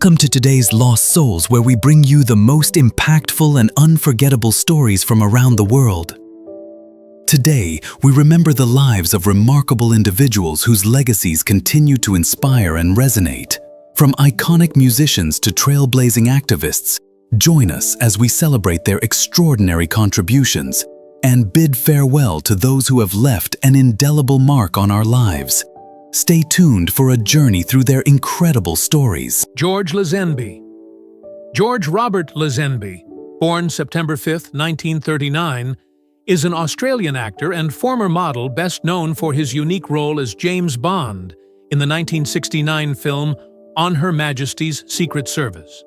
Welcome to today's Lost Souls, where we bring you the most impactful and unforgettable stories from around the world. Today, we remember the lives of remarkable individuals whose legacies continue to inspire and resonate. From iconic musicians to trailblazing activists, join us as we celebrate their extraordinary contributions and bid farewell to those who have left an indelible mark on our lives. Stay tuned for a journey through their incredible stories. George Lazenby. George Robert Lazenby, born September 5, 1939, is an Australian actor and former model best known for his unique role as James Bond in the 1969 film On Her Majesty's Secret Service.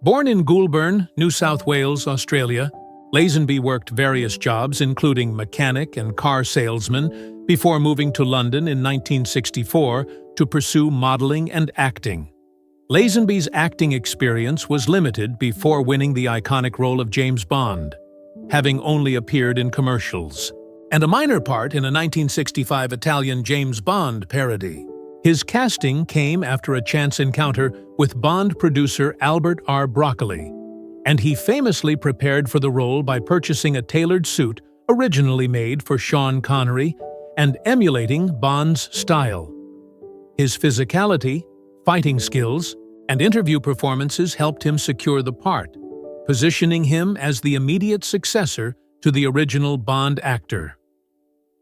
Born in Goulburn, New South Wales, Australia, Lazenby worked various jobs including mechanic and car salesman before moving to London in 1964 to pursue modeling and acting. Lazenby's acting experience was limited before winning the iconic role of James Bond, having only appeared in commercials, and a minor part in a 1965 Italian James Bond parody. His casting came after a chance encounter with Bond producer Albert R. Broccoli, and he famously prepared for the role by purchasing a tailored suit originally made for Sean Connery and emulating Bond's style. His physicality, fighting skills, and interview performances helped him secure the part, positioning him as the immediate successor to the original Bond actor.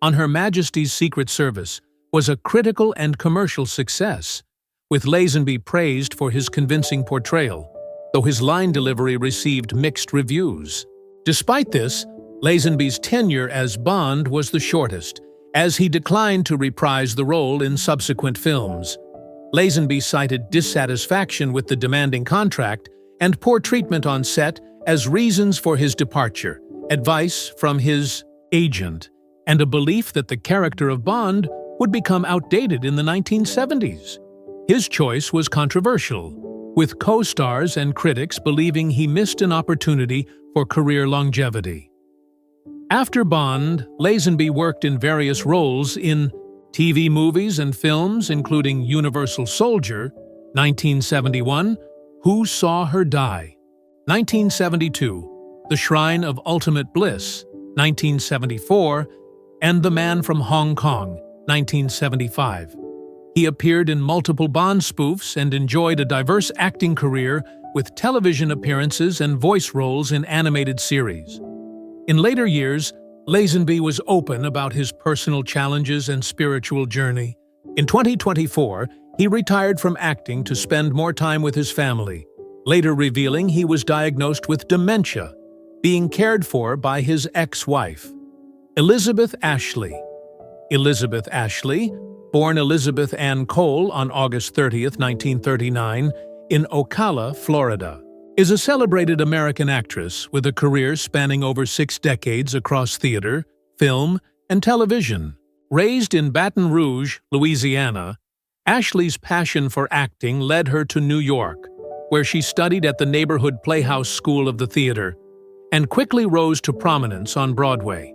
On Her Majesty's Secret Service was a critical and commercial success, with Lazenby praised for his convincing portrayal, though his line delivery received mixed reviews. Despite this, Lazenby's tenure as Bond was the shortest, as he declined to reprise the role in subsequent films. Lazenby cited dissatisfaction with the demanding contract and poor treatment on set as reasons for his departure, advice from his agent, and a belief that the character of Bond would become outdated in the 1970s. His choice was controversial, with co-stars and critics believing he missed an opportunity for career longevity. After Bond, Lazenby worked in various roles in TV movies and films including Universal Soldier, 1971, Who Saw Her Die, 1972, The Shrine of Ultimate Bliss, 1974, and The Man from Hong Kong, 1975. He appeared in multiple Bond spoofs and enjoyed a diverse acting career with television appearances and voice roles in animated series. In later years, Lazenby was open about his personal challenges and spiritual journey. In 2024, he retired from acting to spend more time with his family, later revealing he was diagnosed with dementia, being cared for by his ex-wife. Elizabeth Ashley. Elizabeth Ashley, born Elizabeth Ann Cole on August 30, 1939, in Ocala, Florida, is a celebrated American actress with a career spanning over 6 decades across theater, film, and television. Raised in Baton Rouge, Louisiana, Ashley's passion for acting led her to New York, where she studied at the neighborhood Playhouse School of the Theater, and quickly rose to prominence on Broadway.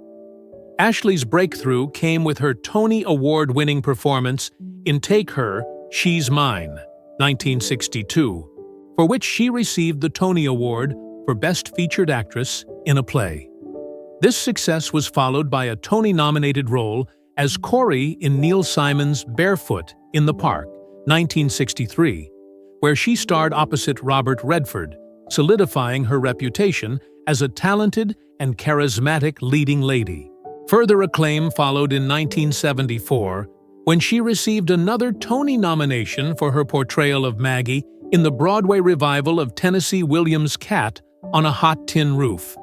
Ashley's breakthrough came with her Tony Award-winning performance in Take Her, She's Mine, 1962, for which she received the Tony Award for Best Featured Actress in a Play. This success was followed by a Tony-nominated role as Corey in Neil Simon's Barefoot in the Park, 1963, where she starred opposite Robert Redford, solidifying her reputation as a talented and charismatic leading lady. Further acclaim followed in 1974, when she received another Tony nomination for her portrayal of Maggie in the Broadway revival of Tennessee Williams' Cat on a Hot Tin Roof.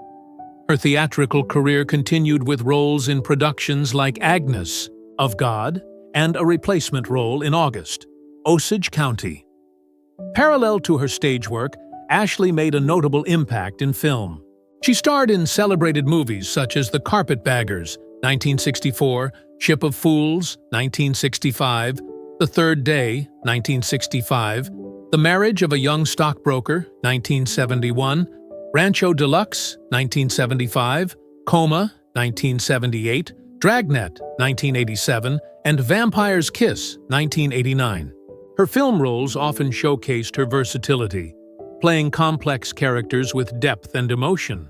Her theatrical career continued with roles in productions like Agnes, of God, and a replacement role in August, Osage County. Parallel to her stage work, Ashley made a notable impact in film. She starred in celebrated movies such as The Carpetbaggers, 1964, Ship of Fools, 1965, The Third Day, 1965, The Marriage of a Young Stockbroker, 1971, Rancho Deluxe, 1975, Coma, 1978, Dragnet, 1987, and Vampire's Kiss, 1989. Her film roles often showcased her versatility, playing complex characters with depth and emotion.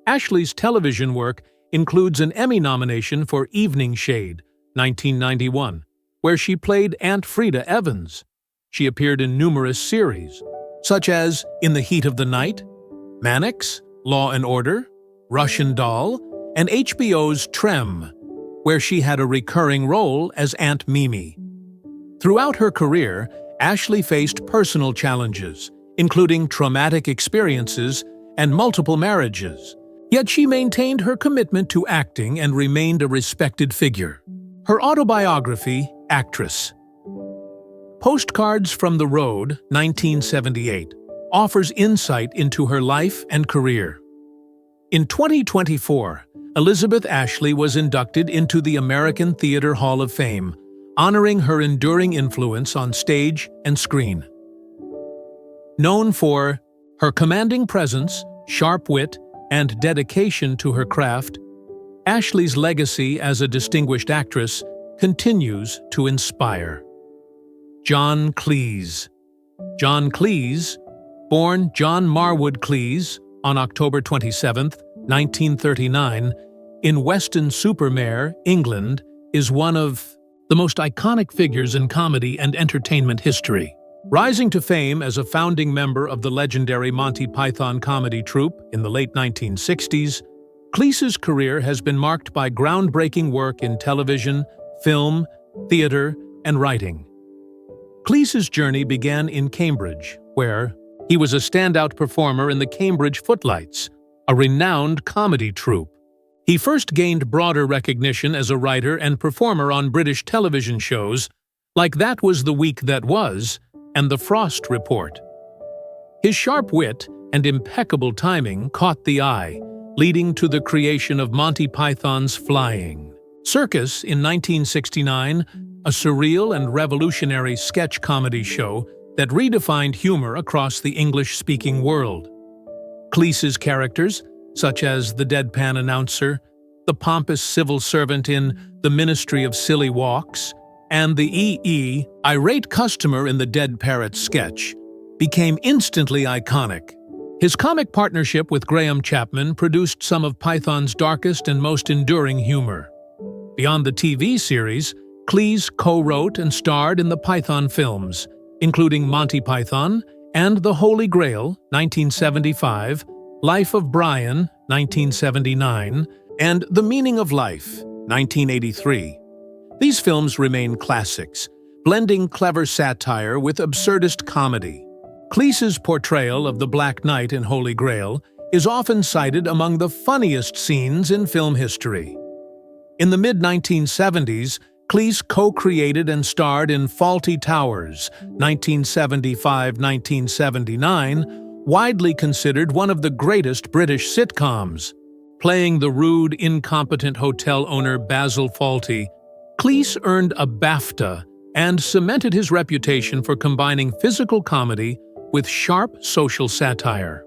Ashley's television work includes an Emmy nomination for Evening Shade, 1991, where she played Aunt Frida Evans. She appeared in numerous series, such as In the Heat of the Night, Mannix, Law and Order, Russian Doll, and HBO's Trem, where she had a recurring role as Aunt Mimi. Throughout her career, Ashley faced personal challenges, including traumatic experiences and multiple marriages. Yet she maintained her commitment to acting and remained a respected figure. Her autobiography, Actress. Postcards from the Road, 1978, offers insight into her life and career. In 2024, Elizabeth Ashley was inducted into the American Theatre Hall of Fame, honoring her enduring influence on stage and screen. Known for her commanding presence, sharp wit, and dedication to her craft, Ashley's legacy as a distinguished actress continues to inspire. John Cleese. John Cleese, born John Marwood Cleese on October 27, 1939, in Weston-super-Mare, England, is one of the most iconic figures in comedy and entertainment history. Rising to fame as a founding member of the legendary Monty Python comedy troupe in the late 1960s, Cleese's career has been marked by groundbreaking work in television, film, theater, and writing. Cleese's journey began in Cambridge, where he was a standout performer in the Cambridge Footlights, a renowned comedy troupe. He first gained broader recognition as a writer and performer on British television shows like That Was the Week That Was and The Frost Report. His sharp wit and impeccable timing caught the eye, leading to the creation of Monty Python's Flying Circus in 1969, a surreal and revolutionary sketch comedy show that redefined humor across the English-speaking world. Cleese's characters, such as the deadpan announcer, the pompous civil servant in The Ministry of Silly Walks, and the irate customer in the Dead Parrot sketch, became instantly iconic. His comic partnership with Graham Chapman produced some of Python's darkest and most enduring humor. Beyond the TV series, Cleese co-wrote and starred in the Python films, including Monty Python and The Holy Grail, 1975, Life of Brian, 1979, and The Meaning of Life, 1983. These films remain classics, blending clever satire with absurdist comedy. Cleese's portrayal of the Black Knight in Holy Grail is often cited among the funniest scenes in film history. In the mid-1970s, Cleese co-created and starred in Fawlty Towers, 1975-1979, widely considered one of the greatest British sitcoms. Playing the rude, incompetent hotel owner Basil Fawlty, Cleese earned a BAFTA and cemented his reputation for combining physical comedy with sharp social satire.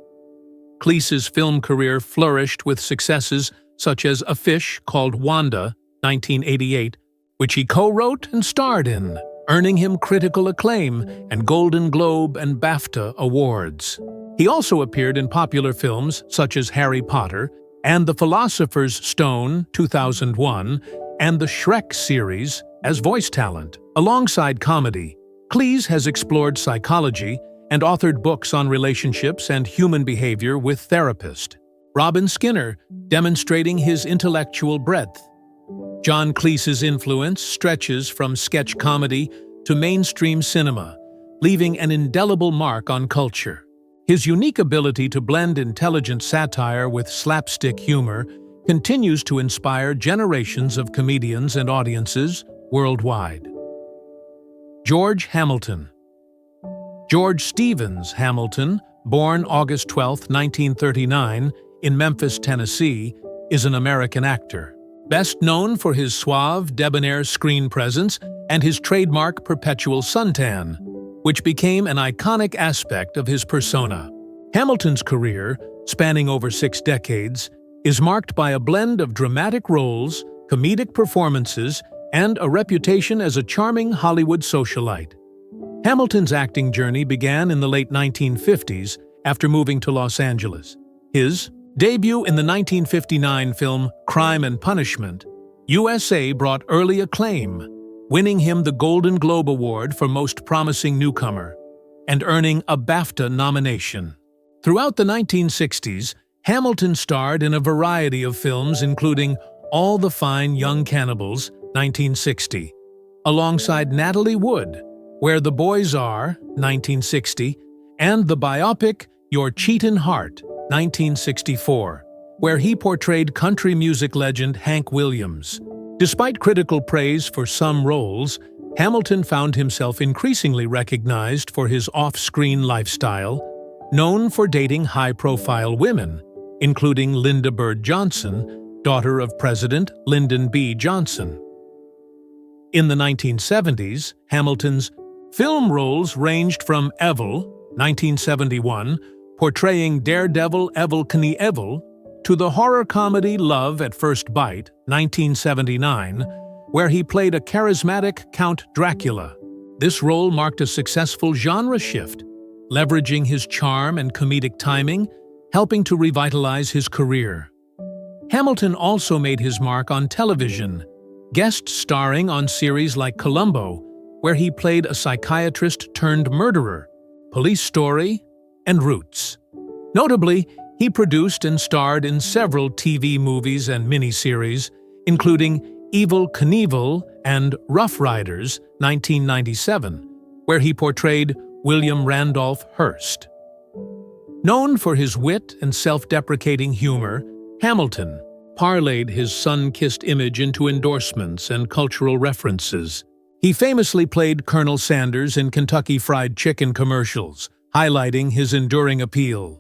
Cleese's film career flourished with successes such as A Fish Called Wanda, 1988, which he co-wrote and starred in, earning him critical acclaim and Golden Globe and BAFTA awards. He also appeared in popular films such as Harry Potter and The Philosopher's Stone, 2001, and the Shrek series as voice talent. Alongside comedy, Cleese has explored psychology and authored books on relationships and human behavior with therapist Robin Skinner, demonstrating his intellectual breadth. John Cleese's influence stretches from sketch comedy to mainstream cinema, leaving an indelible mark on culture. His unique ability to blend intelligent satire with slapstick humor continues to inspire generations of comedians and audiences worldwide. George Hamilton. George Stevens Hamilton, born August 12, 1939, in Memphis, Tennessee, is an American actor. Best known for his suave, debonair screen presence and his trademark perpetual suntan, which became an iconic aspect of his persona. Hamilton's career, spanning over 6 decades, is marked by a blend of dramatic roles, comedic performances, and a reputation as a charming Hollywood socialite. Hamilton's acting journey began in the late 1950s after moving to Los Angeles. His debut in the 1959 film Crime and Punishment, USA brought early acclaim, winning him the Golden Globe Award for Most Promising Newcomer and earning a BAFTA nomination. Throughout the 1960s, Hamilton starred in a variety of films including All the Fine Young Cannibals, 1960, alongside Natalie Wood, Where the Boys Are, 1960, and the biopic Your Cheatin' Heart, 1964, where he portrayed country music legend Hank Williams. Despite critical praise for some roles, Hamilton found himself increasingly recognized for his off-screen lifestyle, known for dating high-profile women, including Linda Bird Johnson, daughter of President Lyndon B. Johnson. In the 1970s, Hamilton's film roles ranged from Evil, 1971, portraying daredevil Evel Knievel, to the horror comedy Love at First Bite, 1979, where he played a charismatic Count Dracula. This role marked a successful genre shift, leveraging his charm and comedic timing, helping to revitalize his career. Hamilton also made his mark on television, guest starring on series like Columbo, where he played a psychiatrist-turned-murderer, Police Story, and Roots. Notably, he produced and starred in several TV movies and miniseries, including Evel Knievel and Rough Riders, 1997, where he portrayed William Randolph Hearst. Known for his wit and self-deprecating humor, Hamilton parlayed his sun-kissed image into endorsements and cultural references. He famously played Colonel Sanders in Kentucky Fried Chicken commercials, highlighting his enduring appeal.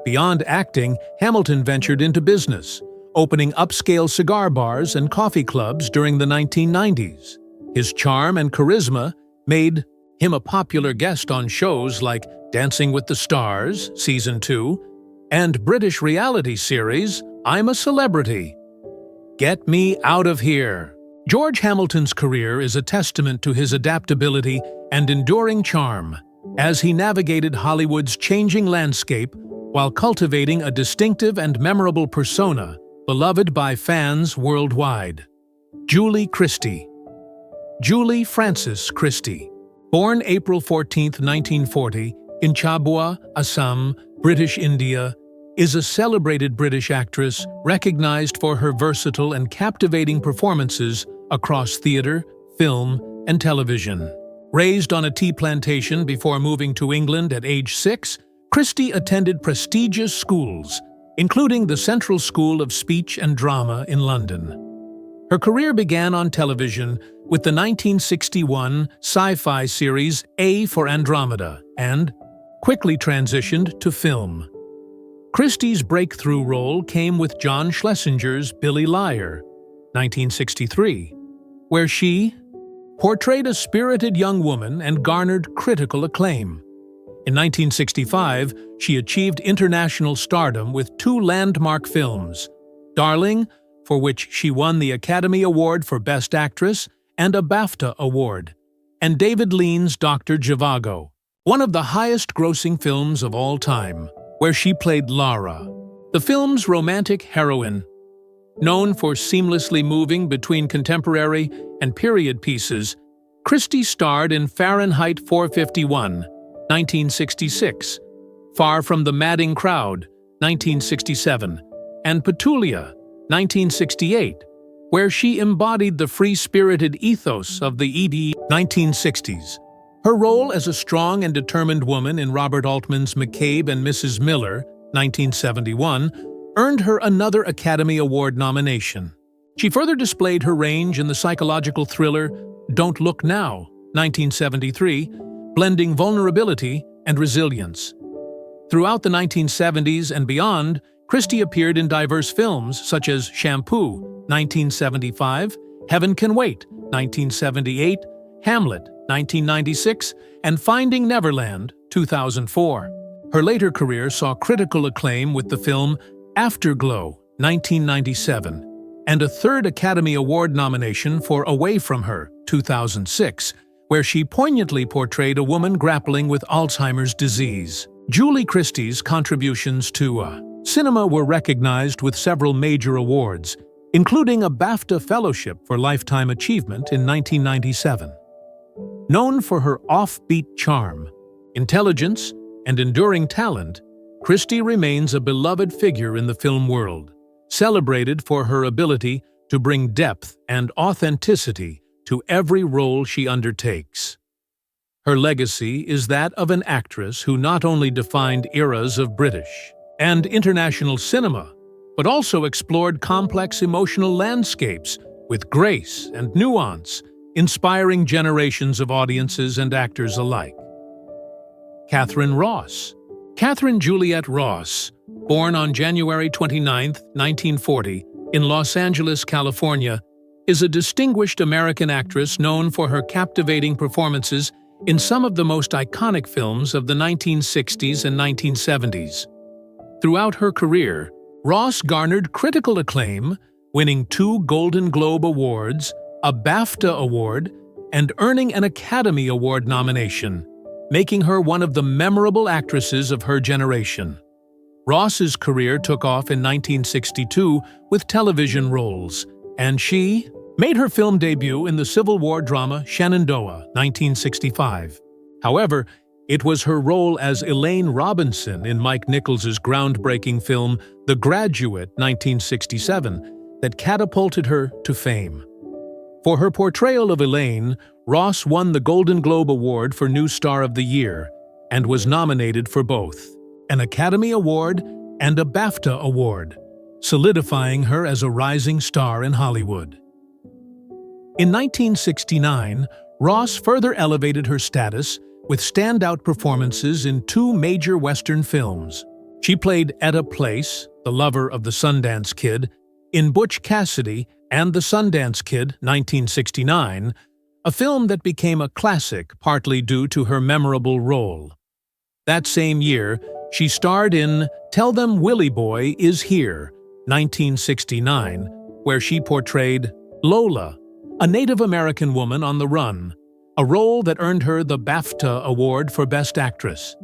Beyond acting, Hamilton ventured into business, opening upscale cigar bars and coffee clubs during the 1990s. His charm and charisma made him a popular guest on shows like Dancing with the Stars, Season 2, and British reality series I'm a Celebrity. Get Me Out of Here. George Hamilton's career is a testament to his adaptability and enduring charm, as he navigated Hollywood's changing landscape while cultivating a distinctive and memorable persona beloved by fans worldwide. Julie Christie. Julie Frances Christie. Born April 14, 1940, in Chabua, Assam, British India, is a celebrated British actress recognized for her versatile and captivating performances across theater, film, and television. Raised on a tea plantation before moving to England at age 6, Christie attended prestigious schools, including the Central School of Speech and Drama in London. Her career began on television with the 1961 sci-fi series A for Andromeda and quickly transitioned to film. Christie's breakthrough role came with John Schlesinger's Billy Liar, 1963, where she portrayed a spirited young woman and garnered critical acclaim. In 1965, she achieved international stardom with 2 landmark films, Darling, for which she won the Academy Award for Best Actress and a BAFTA Award, and David Lean's Doctor Zhivago, one of the highest-grossing films of all time, where she played Lara, the film's romantic heroine. Known for seamlessly moving between contemporary and period pieces, Christie starred in Fahrenheit 451, 1966, Far From the Madding Crowd, 1967, and Petulia, 1968, where she embodied the free-spirited ethos of the 1960s. Her role as a strong and determined woman in Robert Altman's McCabe and Mrs. Miller, 1971, earned her another Academy Award nomination. She further displayed her range in the psychological thriller Don't Look Now, 1973, blending vulnerability and resilience. Throughout the 1970s and beyond, Christie appeared in diverse films such as Shampoo, 1975, Heaven Can Wait, 1978, Hamlet, 1996, and Finding Neverland, 2004. Her later career saw critical acclaim with the film Afterglow, 1997, and a 3rd Academy Award nomination for Away From Her, 2006, where she poignantly portrayed a woman grappling with Alzheimer's disease. Julie Christie's contributions to cinema were recognized with several major awards, including a BAFTA Fellowship for Lifetime Achievement in 1997. Known for her offbeat charm, intelligence, and enduring talent, Christie remains a beloved figure in the film world, celebrated for her ability to bring depth and authenticity to every role she undertakes. Her legacy is that of an actress who not only defined eras of British and international cinema, but also explored complex emotional landscapes with grace and nuance, inspiring generations of audiences and actors alike. Catherine Ross. Catherine Juliette Ross, born on January 29, 1940, in Los Angeles, California, is a distinguished American actress known for her captivating performances in some of the most iconic films of the 1960s and 1970s. Throughout her career, Ross garnered critical acclaim, winning 2 Golden Globe Awards, a BAFTA Award, and earning an Academy Award nomination, making her one of the memorable actresses of her generation. Ross's career took off in 1962 with television roles, and she made her film debut in the Civil War drama Shenandoah, 1965. However, it was her role as Elaine Robinson in Mike Nichols's groundbreaking film The Graduate, 1967, that catapulted her to fame. For her portrayal of Elaine, Ross won the Golden Globe Award for New Star of the Year and was nominated for both an Academy Award and a BAFTA Award, solidifying her as a rising star in Hollywood. In 1969, Ross further elevated her status with standout performances in 2 major Western films. She played Etta Place, the lover of the Sundance Kid, in Butch Cassidy and the Sundance Kid, 1969, a film that became a classic partly due to her memorable role. That same year, she starred in Tell Them Willie Boy Is Here, 1969, where she portrayed Lola, a Native American woman on the run, a role that earned her the BAFTA Award for Best Actress.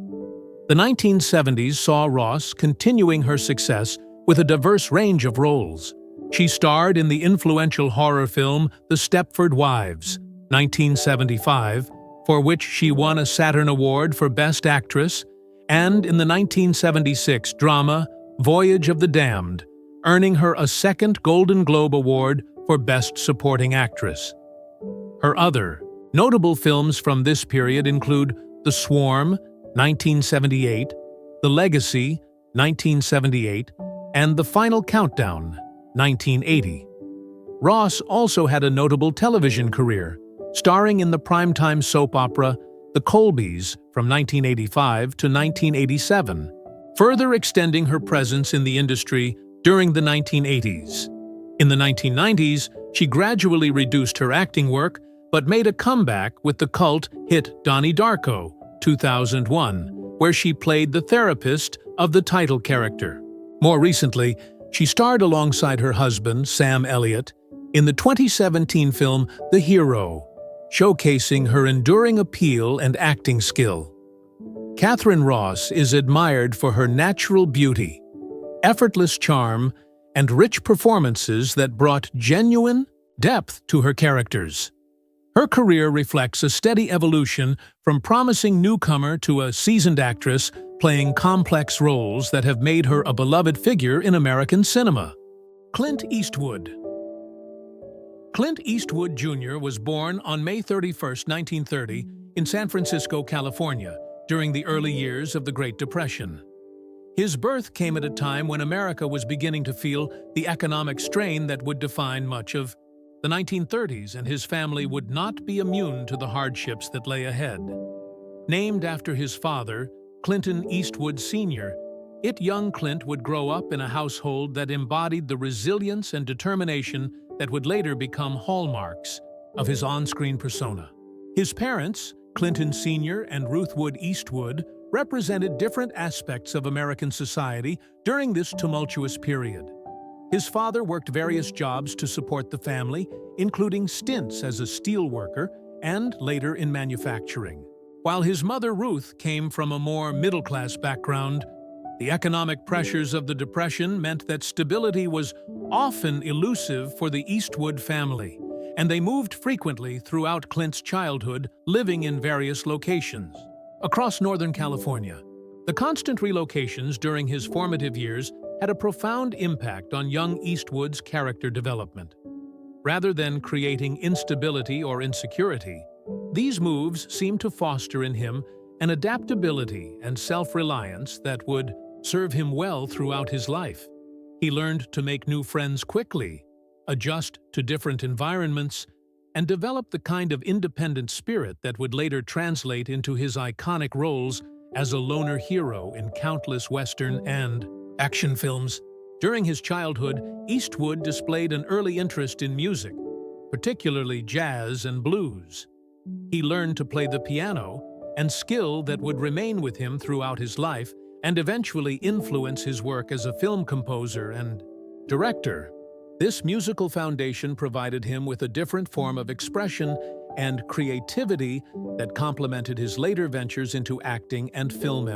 The 1970s saw Ross continuing her success with a diverse range of roles. She starred in the influential horror film The Stepford Wives, 1975, for which she won a Saturn Award for Best Actress, and in the 1976 drama Voyage of the Damned, earning her a 2nd Golden Globe Award for Best Supporting Actress. Her other notable films from this period include The Swarm, 1978, The Legacy, 1978, and The Final Countdown, 1980. Ross also had a notable television career, starring in the primetime soap opera The Colbys from 1985 to 1987, further extending her presence in the industry during the 1980s. In the 1990s, she gradually reduced her acting work, but made a comeback with the cult hit Donnie Darko, 2001, where she played the therapist of the title character. More recently, she starred alongside her husband, Sam Elliott, in the 2017 film The Hero, showcasing her enduring appeal and acting skill. Catherine Ross is admired for her natural beauty, effortless charm, and rich performances that brought genuine depth to her characters. Her career reflects a steady evolution from promising newcomer to a seasoned actress playing complex roles that have made her a beloved figure in American cinema. Clint Eastwood. Clint Eastwood Jr. was born on May 31, 1930, in San Francisco, California, during the early years of the Great Depression. His birth came at a time when America was beginning to feel the economic strain that would define much of the 1930s, and his family would not be immune to the hardships that lay ahead. Named after his father, Clinton Eastwood Sr., young Clint would grow up in a household that embodied the resilience and determination that would later become hallmarks of his on-screen persona. His parents, Clinton Sr. and Ruth Wood Eastwood, represented different aspects of American society during this tumultuous period. His father worked various jobs to support the family, including stints as a steel worker and later in manufacturing. While his mother Ruth came from a more middle-class background, the economic pressures of the Depression meant that stability was often elusive for the Eastwood family, and they moved frequently throughout Clint's childhood, living in various locations. Across Northern California, the constant relocations during his formative years had a profound impact on young Eastwood's character development. Rather than creating instability or insecurity, these moves seemed to foster in him an adaptability and self-reliance that would serve him well throughout his life. He learned to make new friends quickly, adjust to different environments, and develop the kind of independent spirit that would later translate into his iconic roles as a loner hero in countless Western and action films. During his childhood, Eastwood displayed an early interest in music, particularly jazz and blues. He learned to play the piano, and skill that would remain with him throughout his life and eventually influence his work as a film composer and director. This musical foundation provided him with a different form of expression and creativity that complemented his later ventures into acting and film.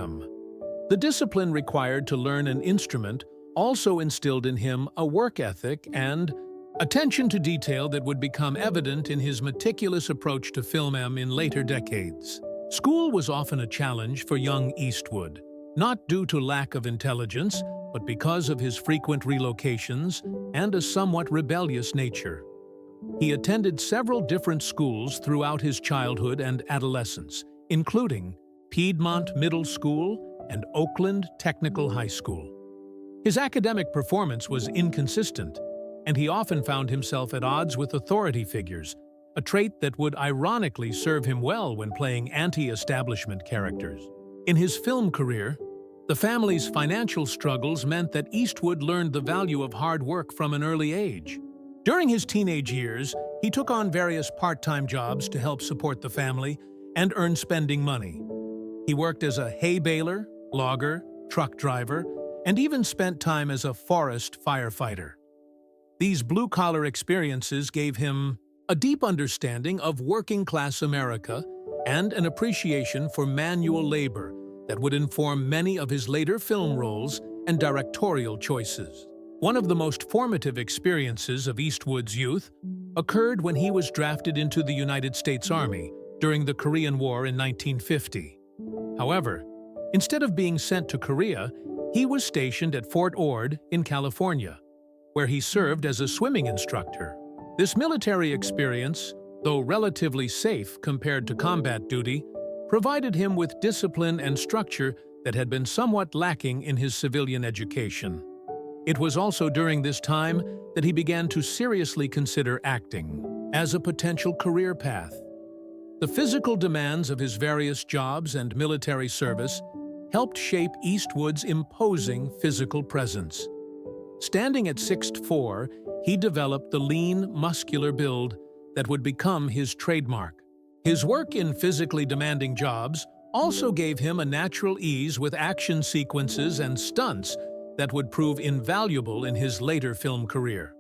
The discipline required to learn an instrument also instilled in him a work ethic and attention to detail that would become evident in his meticulous approach to film in later decades. School was often a challenge for young Eastwood, not due to lack of intelligence, but because of his frequent relocations and a somewhat rebellious nature. He attended several different schools throughout his childhood and adolescence, including Piedmont Middle School and Oakland Technical High School. His academic performance was inconsistent, and he often found himself at odds with authority figures, a trait that would ironically serve him well when playing anti-establishment characters. In his film career, the family's financial struggles meant that Eastwood learned the value of hard work from an early age. During his teenage years, he took on various part-time jobs to help support the family and earn spending money. He worked as a hay baler, logger, truck driver, and even spent time as a forest firefighter. These blue-collar experiences gave him a deep understanding of working-class America and an appreciation for manual labor that would inform many of his later film roles and directorial choices. One of the most formative experiences of Eastwood's youth occurred when he was drafted into the United States Army during the Korean War in 1950. However, instead of being sent to Korea, he was stationed at Fort Ord in California, where he served as a swimming instructor. This military experience, though relatively safe compared to combat duty, provided him with discipline and structure that had been somewhat lacking in his civilian education. It was also during this time that he began to seriously consider acting as a potential career path. The physical demands of his various jobs and military service helped shape Eastwood's imposing physical presence. Standing at 6'4", he developed the lean, muscular build that would become his trademark. His work in physically demanding jobs also gave him a natural ease with action sequences and stunts that would prove invaluable in his later film career.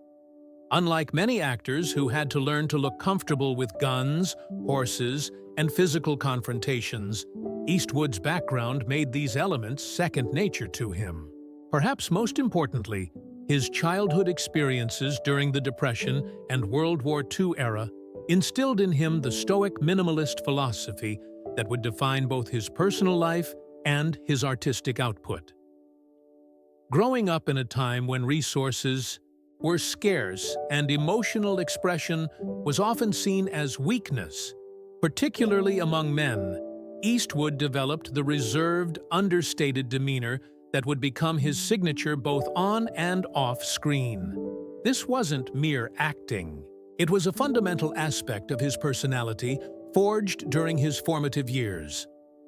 Unlike many actors who had to learn to look comfortable with guns, horses, and physical confrontations, Eastwood's background made these elements second nature to him. Perhaps most importantly, his childhood experiences during the Depression and World War II era instilled in him the stoic minimalist philosophy that would define both his personal life and his artistic output. Growing up in a time when resources were scarce and emotional expression was often seen as weakness, particularly among men, Eastwood developed the reserved, understated demeanor that would become his signature both on and off screen. This wasn't mere acting. It was a fundamental aspect of his personality, forged during his formative years.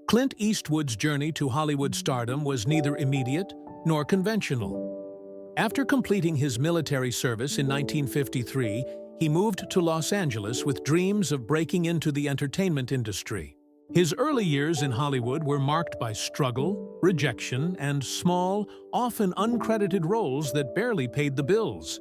Clint Eastwood's journey to Hollywood stardom was neither immediate nor conventional. After completing his military service in 1953, he moved to Los Angeles with dreams of breaking into the entertainment industry. His early years in Hollywood were marked by struggle, rejection, and small, often uncredited roles that barely paid the bills.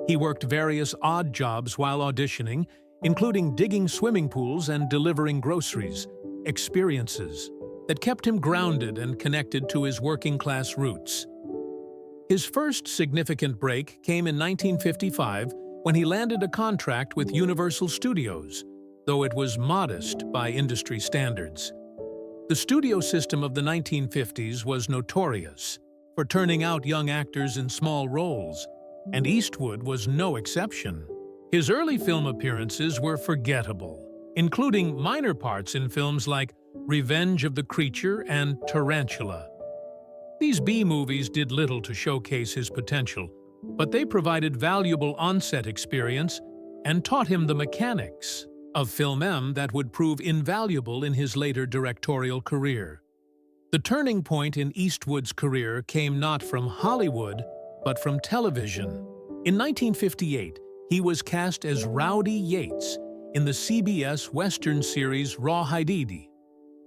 He worked various odd jobs while auditioning, including digging swimming pools and delivering groceries, experiences that kept him grounded and connected to his working-class roots. His first significant break came in 1955 when he landed a contract with Universal Studios, though it was modest by industry standards. The studio system of the 1950s was notorious for turning out young actors in small roles, and Eastwood was no exception. His early film appearances were forgettable, including minor parts in films like Revenge of the Creature and Tarantula. These B-movies did little to showcase his potential, but they provided valuable on-set experience and taught him the mechanics of film that would prove invaluable in his later directorial career. The turning point in Eastwood's career came not from Hollywood, but from television. In 1958, he was cast as Rowdy Yates in the CBS Western series Rawhide.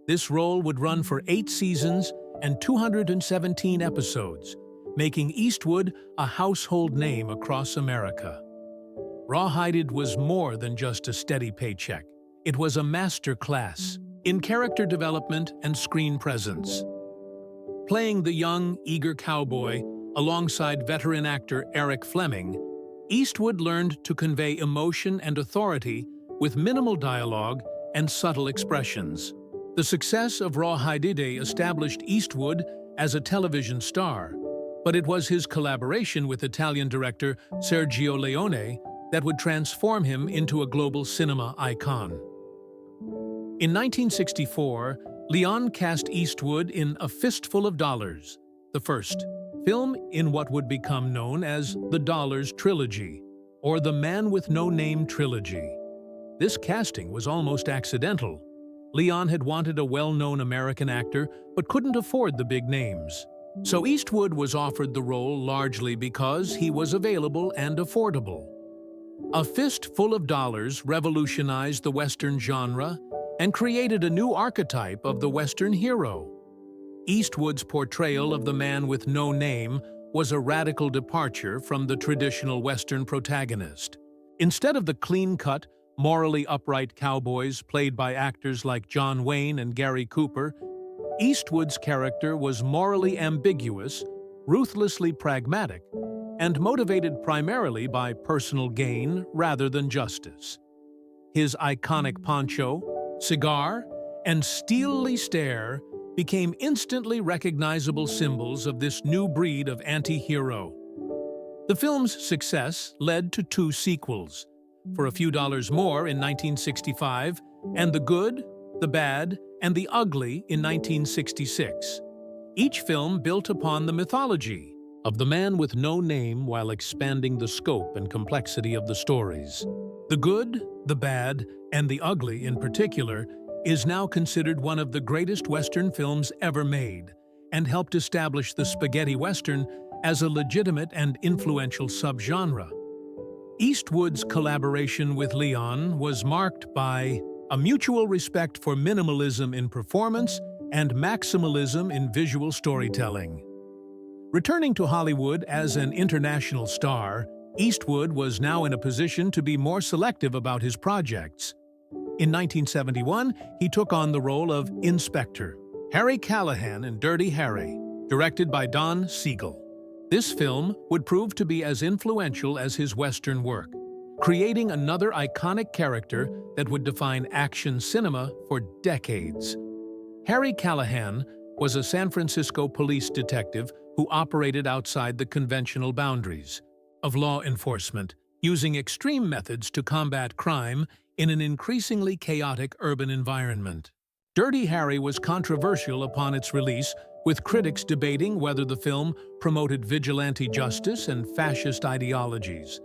This role would run for 8 seasons and 217 episodes, making Eastwood a household name across America. Rawhide was more than just a steady paycheck. It was a master class in character development and screen presence. Playing the young, eager cowboy alongside veteran actor Eric Fleming, Eastwood learned to convey emotion and authority with minimal dialogue and subtle expressions. The success of Rawhide established Eastwood as a television star, but it was his collaboration with Italian director Sergio Leone that would transform him into a global cinema icon. In 1964, Leone cast Eastwood in A Fistful of Dollars, the first film in what would become known as the Dollars Trilogy, or the Man with No Name Trilogy. This casting was almost accidental. Leone had wanted a well-known American actor but couldn't afford the big names. So Eastwood was offered the role largely because he was available and affordable. A Fistful of Dollars revolutionized the Western genre and created a new archetype of the Western hero. Eastwood's portrayal of the man with no name was a radical departure from the traditional Western protagonist. Instead of the clean-cut, morally upright cowboys played by actors like John Wayne and Gary Cooper, Eastwood's character was morally ambiguous, ruthlessly pragmatic, and motivated primarily by personal gain rather than justice. His iconic poncho, cigar, and steely stare became instantly recognizable symbols of this new breed of anti-hero. The film's success led to 2 sequels, For a Few Dollars More in 1965, and The Good, the Bad, and the Ugly in 1966. Each film built upon the mythology of the man with no name while expanding the scope and complexity of the stories. The Good, the Bad, and the Ugly in particular is now considered one of the greatest Western films ever made and helped establish the spaghetti Western as a legitimate and influential subgenre. Eastwood's collaboration with Leone was marked by a mutual respect for minimalism in performance and maximalism in visual storytelling. Returning to Hollywood as an international star, Eastwood was now in a position to be more selective about his projects. In 1971, he took on the role of Inspector Harry Callahan in Dirty Harry, directed by Don Siegel. This film would prove to be as influential as his Western work, creating another iconic character that would define action cinema for decades. Harry Callahan was a San Francisco police detective who operated outside the conventional boundaries of law enforcement, using extreme methods to combat crime in an increasingly chaotic urban environment. Dirty Harry was controversial upon its release, with critics debating whether the film promoted vigilante justice and fascist ideologies.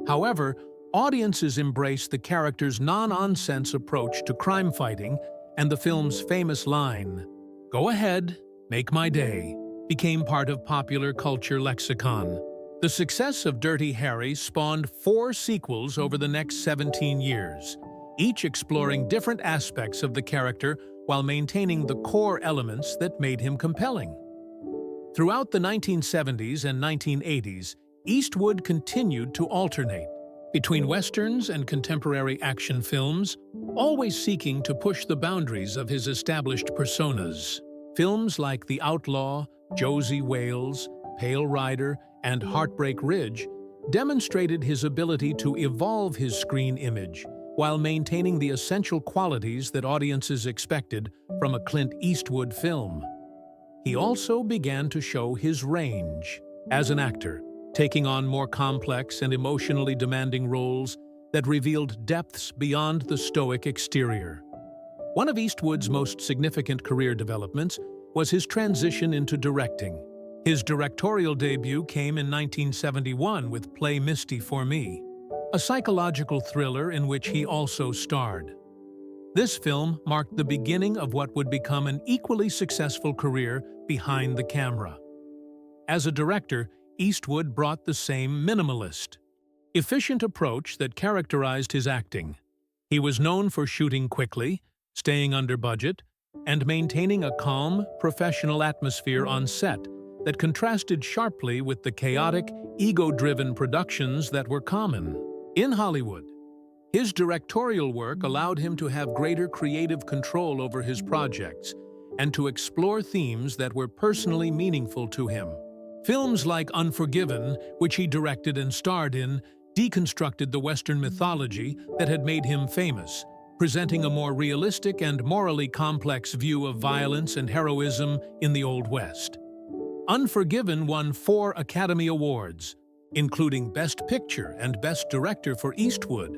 However, audiences embraced the character's non-nonsense approach to crime fighting, and the film's famous line, "Go ahead, make my day," became part of popular culture lexicon. The success of Dirty Harry spawned 4 sequels over the next 17 years, each exploring different aspects of the character while maintaining the core elements that made him compelling. Throughout the 1970s and 1980s, Eastwood continued to alternate between westerns and contemporary action films, always seeking to push the boundaries of his established personas. Films like The Outlaw, Josie Wales, Pale Rider, and Heartbreak Ridge demonstrated his ability to evolve his screen image while maintaining the essential qualities that audiences expected from a Clint Eastwood film. He also began to show his range as an actor, taking on more complex and emotionally demanding roles that revealed depths beyond the stoic exterior. One of Eastwood's most significant career developments was his transition into directing. His directorial debut came in 1971 with Play Misty for Me, a psychological thriller in which he also starred. This film marked the beginning of what would become an equally successful career behind the camera. As a director, Eastwood brought the same minimalist, efficient approach that characterized his acting. He was known for shooting quickly, staying under budget, and maintaining a calm, professional atmosphere on set that contrasted sharply with the chaotic, ego-driven productions that were common. In Hollywood, his directorial work allowed him to have greater creative control over his projects and to explore themes that were personally meaningful to him. Films like Unforgiven, which he directed and starred in, deconstructed the Western mythology that had made him famous, presenting a more realistic and morally complex view of violence and heroism in the Old West. Unforgiven won 4 Academy Awards, including Best Picture and Best Director for Eastwood,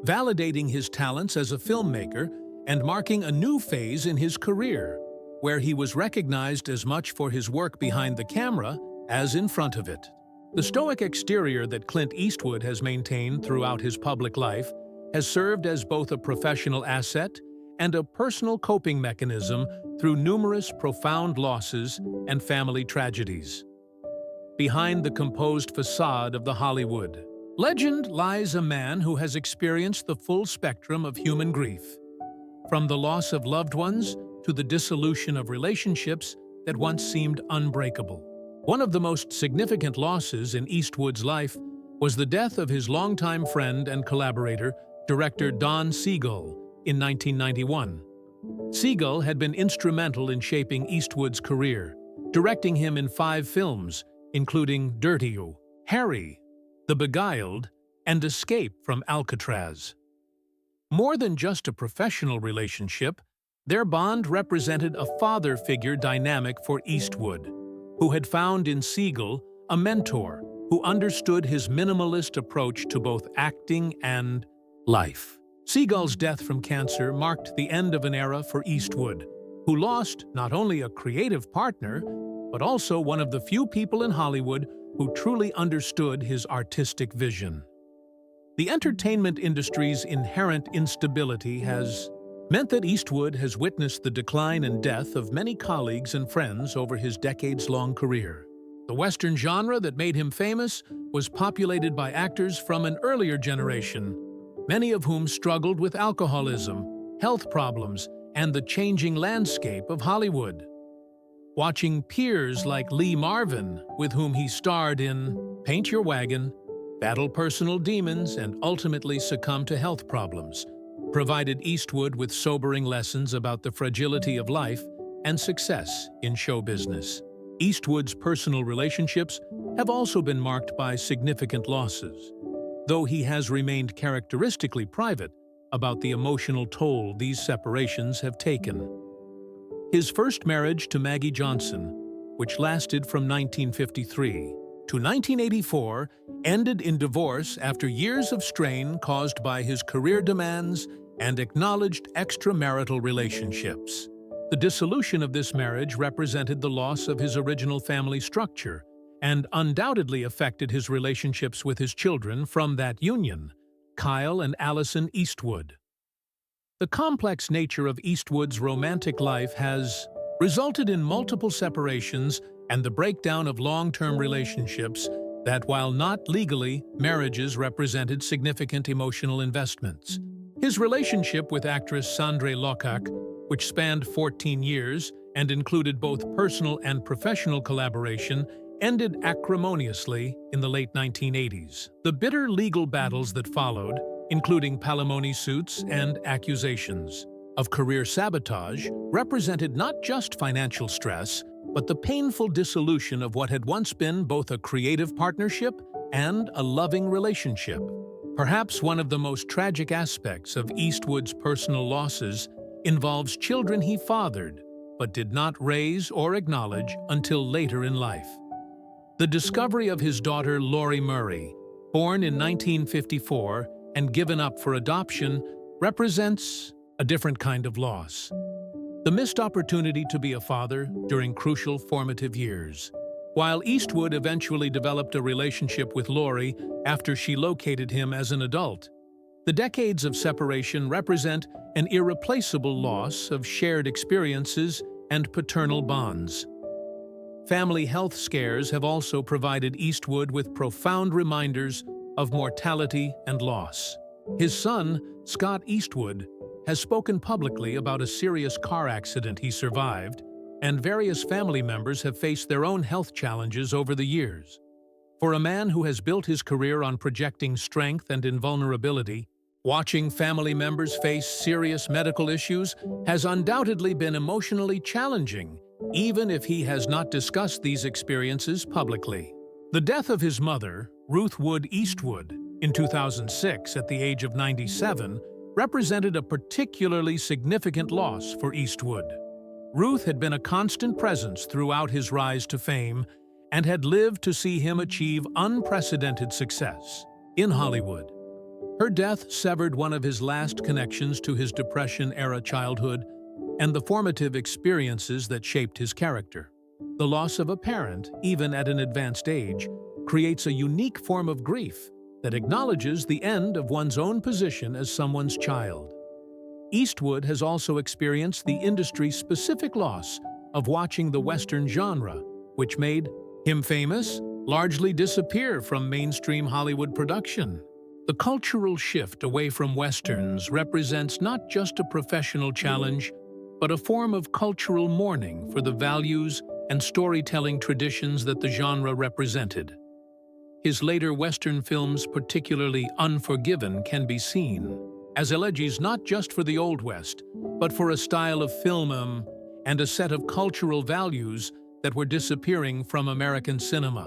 validating his talents as a filmmaker and marking a new phase in his career, where he was recognized as much for his work behind the camera as in front of it. The stoic exterior that Clint Eastwood has maintained throughout his public life has served as both a professional asset and a personal coping mechanism through numerous profound losses and family tragedies. Behind the composed facade of the Hollywood legend lies a man who has experienced the full spectrum of human grief, from the loss of loved ones to the dissolution of relationships that once seemed unbreakable. One of the most significant losses in Eastwood's life was the death of his longtime friend and collaborator, director Don Siegel, in 1991. Siegel had been instrumental in shaping Eastwood's career, directing him in 5 films, including Dirty You, Harry, The Beguiled, and Escape from Alcatraz. More than just a professional relationship, their bond represented a father figure dynamic for Eastwood, who had found in Siegel a mentor who understood his minimalist approach to both acting and life. Siegel's death from cancer marked the end of an era for Eastwood, who lost not only a creative partner, but also one of the few people in Hollywood who truly understood his artistic vision. The entertainment industry's inherent instability has meant that Eastwood has witnessed the decline and death of many colleagues and friends over his decades-long career. The Western genre that made him famous was populated by actors from an earlier generation, many of whom struggled with alcoholism, health problems, and the changing landscape of Hollywood. Watching peers like Lee Marvin, with whom he starred in Paint Your Wagon, battle personal demons, and ultimately succumb to health problems, provided Eastwood with sobering lessons about the fragility of life and success in show business. Eastwood's personal relationships have also been marked by significant losses, though he has remained characteristically private about the emotional toll these separations have taken. His first marriage to Maggie Johnson, which lasted from 1953 to 1984, ended in divorce after years of strain caused by his career demands and acknowledged extramarital relationships. The dissolution of this marriage represented the loss of his original family structure and undoubtedly affected his relationships with his children from that union, Kyle and Allison Eastwood. The complex nature of Eastwood's romantic life has resulted in multiple separations and the breakdown of long-term relationships that, while not legally, marriages represented significant emotional investments. His relationship with actress Sandre Lockhart, which spanned 14 years and included both personal and professional collaboration, ended acrimoniously in the late 1980s. The bitter legal battles that followed, including palimony suits and accusations of career sabotage, represented not just financial stress, but the painful dissolution of what had once been both a creative partnership and a loving relationship. Perhaps one of the most tragic aspects of Eastwood's personal losses involves children he fathered, but did not raise or acknowledge until later in life. The discovery of his daughter Laurie Murray, born in 1954 and given up for adoption, represents a different kind of loss. The missed opportunity to be a father during crucial formative years. While Eastwood eventually developed a relationship with Laurie after she located him as an adult, the decades of separation represent an irreplaceable loss of shared experiences and paternal bonds. Family health scares have also provided Eastwood with profound reminders of mortality and loss. His son, Scott Eastwood, has spoken publicly about a serious car accident he survived, and various family members have faced their own health challenges over the years. For a man who has built his career on projecting strength and invulnerability, watching family members face serious medical issues has undoubtedly been emotionally challenging, even if he has not discussed these experiences publicly. The death of his mother, Ruth Wood Eastwood, in 2006 at the age of 97, represented a particularly significant loss for Eastwood. Ruth had been a constant presence throughout his rise to fame and had lived to see him achieve unprecedented success in Hollywood. Her death severed one of his last connections to his Depression-era childhood and the formative experiences that shaped his character. The loss of a parent, even at an advanced age, creates a unique form of grief that acknowledges the end of one's own position as someone's child. Eastwood has also experienced the industry-specific loss of watching the Western genre, which made him famous, largely disappear from mainstream Hollywood production. The cultural shift away from Westerns represents not just a professional challenge, but a form of cultural mourning for the values and storytelling traditions that the genre represented. His later Western films, particularly Unforgiven, can be seen as elegies not just for the Old West, but for a style of film and a set of cultural values that were disappearing from American cinema.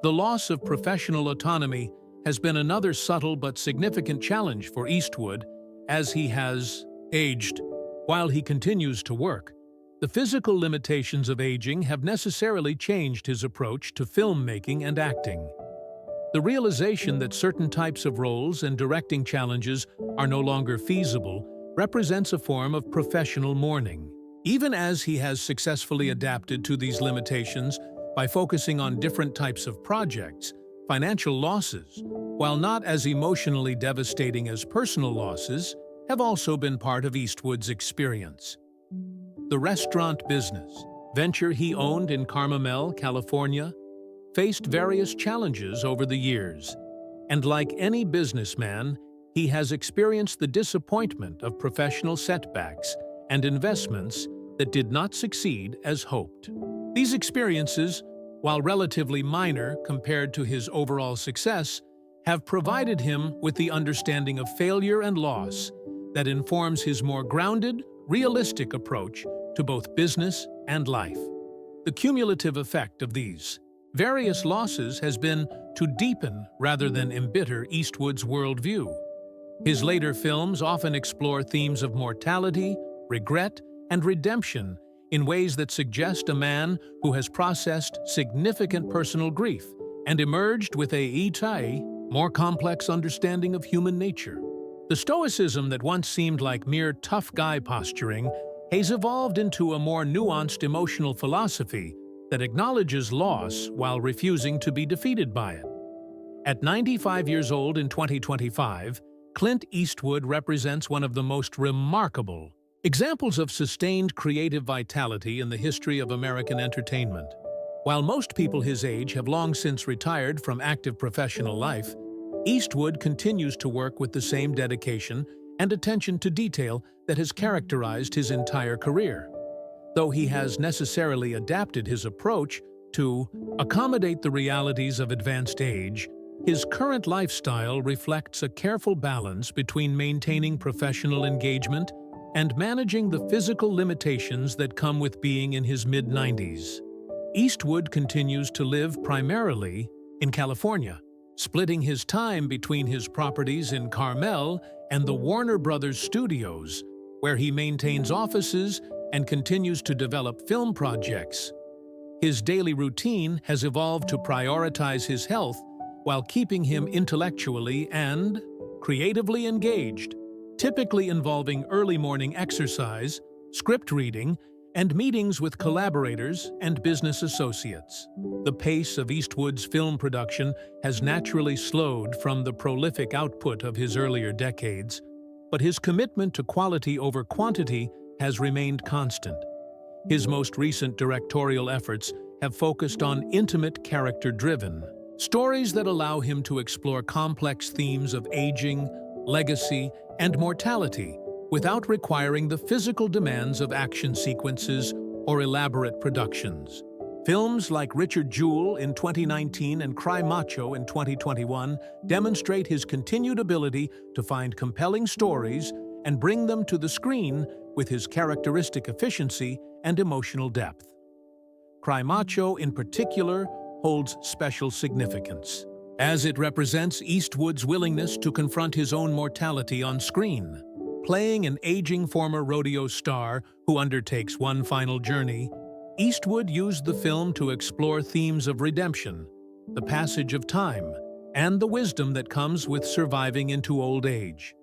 The loss of professional autonomy has been another subtle but significant challenge for Eastwood as he has aged. While he continues to work, the physical limitations of aging have necessarily changed his approach to filmmaking and acting. The realization that certain types of roles and directing challenges are no longer feasible represents a form of professional mourning. Even as he has successfully adapted to these limitations by focusing on different types of projects, financial losses, while not as emotionally devastating as personal losses, have also been part of Eastwood's experience. The restaurant business, venture he owned in Carmel, California, faced various challenges over the years, and like any businessman, he has experienced the disappointment of professional setbacks and investments that did not succeed as hoped. These experiences, while relatively minor compared to his overall success, have provided him with the understanding of failure and loss that informs his more grounded, realistic approach to both business and life. The cumulative effect of these various losses has been to deepen rather than embitter Eastwood's worldview. His later films often explore themes of mortality, regret, and redemption in ways that suggest a man who has processed significant personal grief and emerged with more complex understanding of human nature. The stoicism that once seemed like mere tough guy posturing has evolved into a more nuanced emotional philosophy that acknowledges loss while refusing to be defeated by it. At 95 years old in 2025, Clint Eastwood represents one of the most remarkable examples of sustained creative vitality in the history of American entertainment. While most people his age have long since retired from active professional life, Eastwood continues to work with the same dedication and attention to detail that has characterized his entire career. Though he has necessarily adapted his approach To accommodate the realities of advanced age, his current lifestyle reflects a careful balance between maintaining professional engagement and managing the physical limitations that come with being in his mid-90s. Eastwood continues to live primarily in California, splitting his time between his properties in Carmel and the Warner Brothers studios, where he maintains offices and continues to develop film projects. His daily routine has evolved to prioritize his health while keeping him intellectually and creatively engaged, typically involving early morning exercise, script reading, and meetings with collaborators and business associates. The pace of Eastwood's film production has naturally slowed from the prolific output of his earlier decades, but his commitment to quality over quantity has remained constant. His most recent directorial efforts have focused on intimate, character-driven stories that allow him to explore complex themes of aging, legacy, and mortality without requiring the physical demands of action sequences or elaborate productions. Films like Richard Jewell in 2019 and Cry Macho in 2021 demonstrate his continued ability to find compelling stories and bring them to the screen with his characteristic efficiency and emotional depth. Cry Macho, in particular, holds special significance, as it represents Eastwood's willingness to confront his own mortality on screen. Playing an aging former rodeo star who undertakes one final journey, Eastwood used the film to explore themes of redemption, the passage of time, and the wisdom that comes with surviving into old age.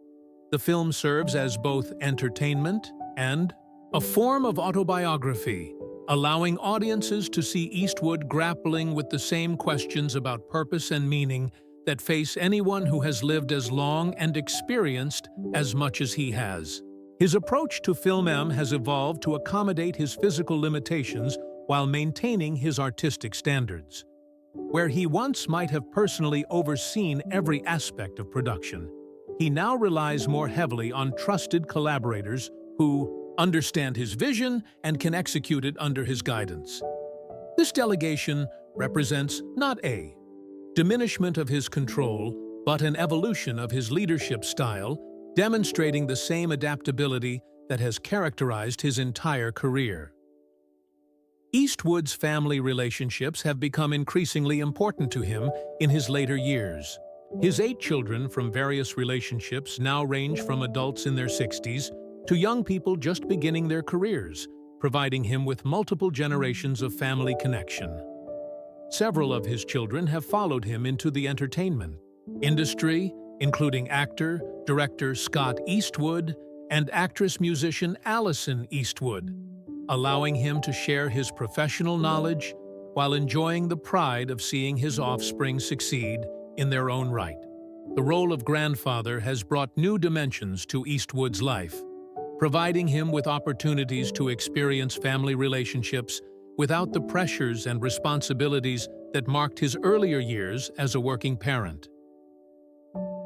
The film serves as both entertainment and a form of autobiography, allowing audiences to see Eastwood grappling with the same questions about purpose and meaning that face anyone who has lived as long and experienced as much as he has. His approach to film has evolved to accommodate his physical limitations while maintaining his artistic standards. Where he once might have personally overseen every aspect of production, he now relies more heavily on trusted collaborators who understand his vision and can execute it under his guidance. This delegation represents not a diminishment of his control, but an evolution of his leadership style, demonstrating the same adaptability that has characterized his entire career. Eastwood's family relationships have become increasingly important to him in his later years. His 8 children from various relationships now range from adults in their 60s to young people just beginning their careers, providing him with multiple generations of family connection. Several of his children have followed him into the entertainment industry, including actor, director Scott Eastwood and actress-musician Allison Eastwood, allowing him to share his professional knowledge while enjoying the pride of seeing his offspring succeed in their own right. The role of grandfather has brought new dimensions to Eastwood's life, providing him with opportunities to experience family relationships without the pressures and responsibilities that marked his earlier years as a working parent.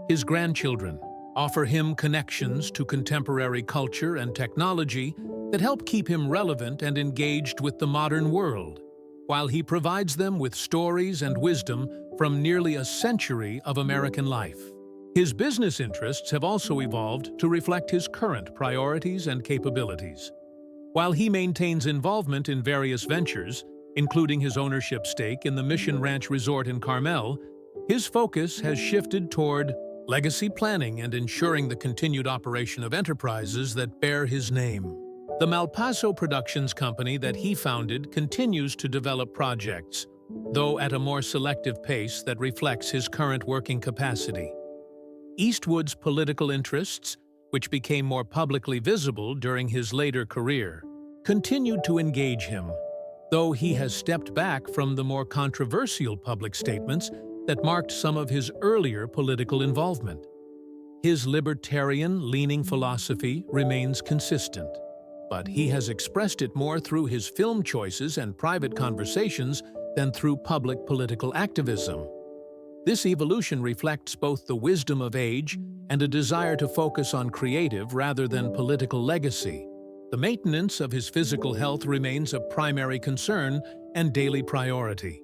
His grandchildren offer him connections to contemporary culture and technology that help keep him relevant and engaged with the modern world, while he provides them with stories and wisdom from nearly a century of American life. His business interests have also evolved to reflect his current priorities and capabilities. While he maintains involvement in various ventures, including his ownership stake in the Mission Ranch Resort in Carmel, his focus has shifted toward legacy planning and ensuring the continued operation of enterprises that bear his name. The Malpaso Productions company that he founded continues to develop projects, though at a more selective pace that reflects his current working capacity. Eastwood's political interests, which became more publicly visible during his later career, continued to engage him, though he has stepped back from the more controversial public statements that marked some of his earlier political involvement. His libertarian-leaning philosophy remains consistent, but he has expressed it more through his film choices and private conversations than through public political activism. This evolution reflects both the wisdom of age and a desire to focus on creative rather than political legacy. The maintenance of his physical health remains a primary concern, and daily priority.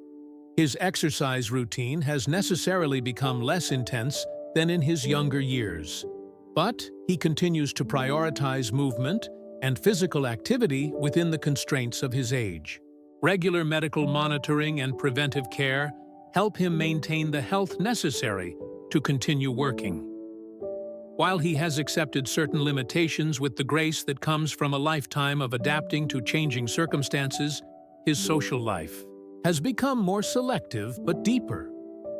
His exercise routine has necessarily become less intense than in his younger years, but he continues to prioritize movement and physical activity within the constraints of his age. Regular medical monitoring and preventive care help him maintain the health necessary to continue working. While he has accepted certain limitations with the grace that comes from a lifetime of adapting to changing circumstances, his social life has become more selective but deeper,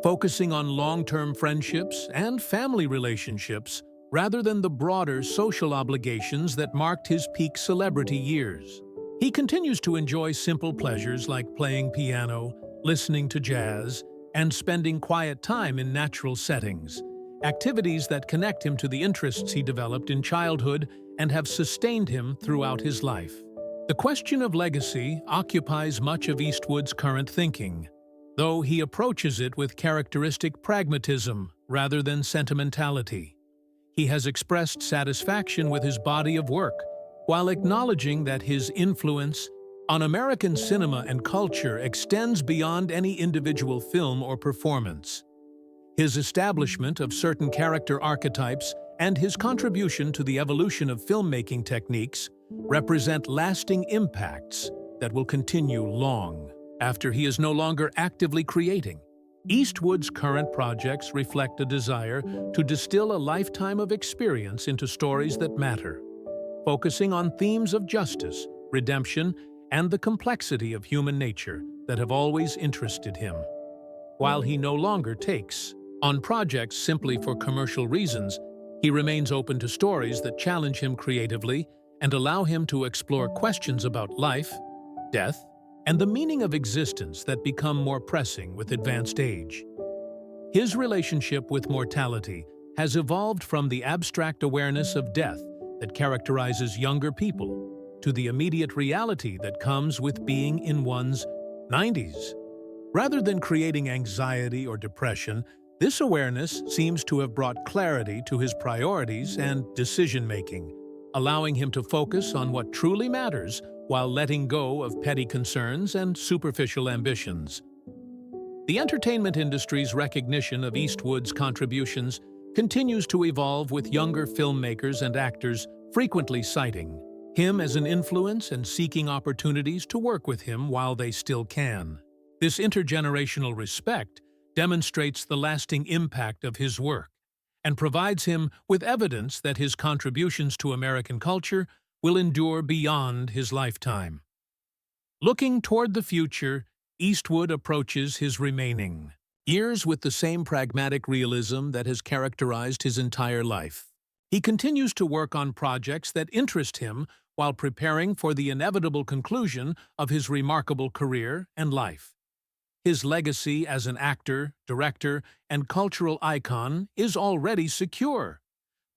focusing on long-term friendships and family relationships rather than the broader social obligations that marked his peak celebrity years. He continues to enjoy simple pleasures like playing piano, listening to jazz, and spending quiet time in natural settings, activities that connect him to the interests he developed in childhood and have sustained him throughout his life. The question of legacy occupies much of Eastwood's current thinking, though he approaches it with characteristic pragmatism rather than sentimentality. He has expressed satisfaction with his body of work, while acknowledging that his influence on American cinema and culture extends beyond any individual film or performance. His establishment of certain character archetypes and his contribution to the evolution of filmmaking techniques represent lasting impacts that will continue long after he is no longer actively creating. Eastwood's current projects reflect a desire to distill a lifetime of experience into stories that matter, focusing on themes of justice, redemption, and the complexity of human nature that have always interested him. While he no longer takes on projects simply for commercial reasons, he remains open to stories that challenge him creatively and allow him to explore questions about life, death, and the meaning of existence that become more pressing with advanced age. His relationship with mortality has evolved from the abstract awareness of death that characterizes younger people to the immediate reality that comes with being in one's 90s. Rather than creating anxiety or depression, this awareness seems to have brought clarity to his priorities and decision-making, allowing him to focus on what truly matters while letting go of petty concerns and superficial ambitions. The entertainment industry's recognition of Eastwood's contributions continues to evolve, with younger filmmakers and actors frequently citing him as an influence and seeking opportunities to work with him while they still can. This intergenerational respect demonstrates the lasting impact of his work and provides him with evidence that his contributions to American culture will endure beyond his lifetime. Looking toward the future, Eastwood approaches his remaining years with the same pragmatic realism that has characterized his entire life. He continues to work on projects that interest him while preparing for the inevitable conclusion of his remarkable career and life. His legacy as an actor, director, and cultural icon is already secure,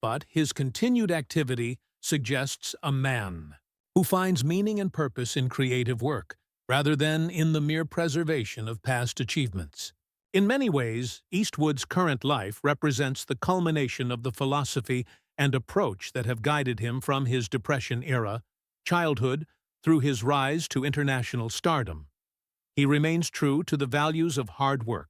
but his continued activity suggests a man who finds meaning and purpose in creative work, rather than in the mere preservation of past achievements. In many ways, Eastwood's current life represents the culmination of the philosophy and approach that have guided him from his Depression-era childhood through his rise to international stardom. He remains true to the values of hard work,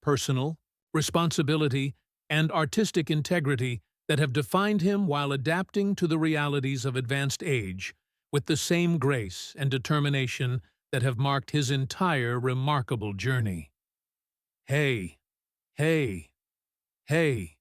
personal responsibility, and artistic integrity that have defined him while adapting to the realities of advanced age with the same grace and determination that have marked his entire remarkable journey. Hey, hey, hey.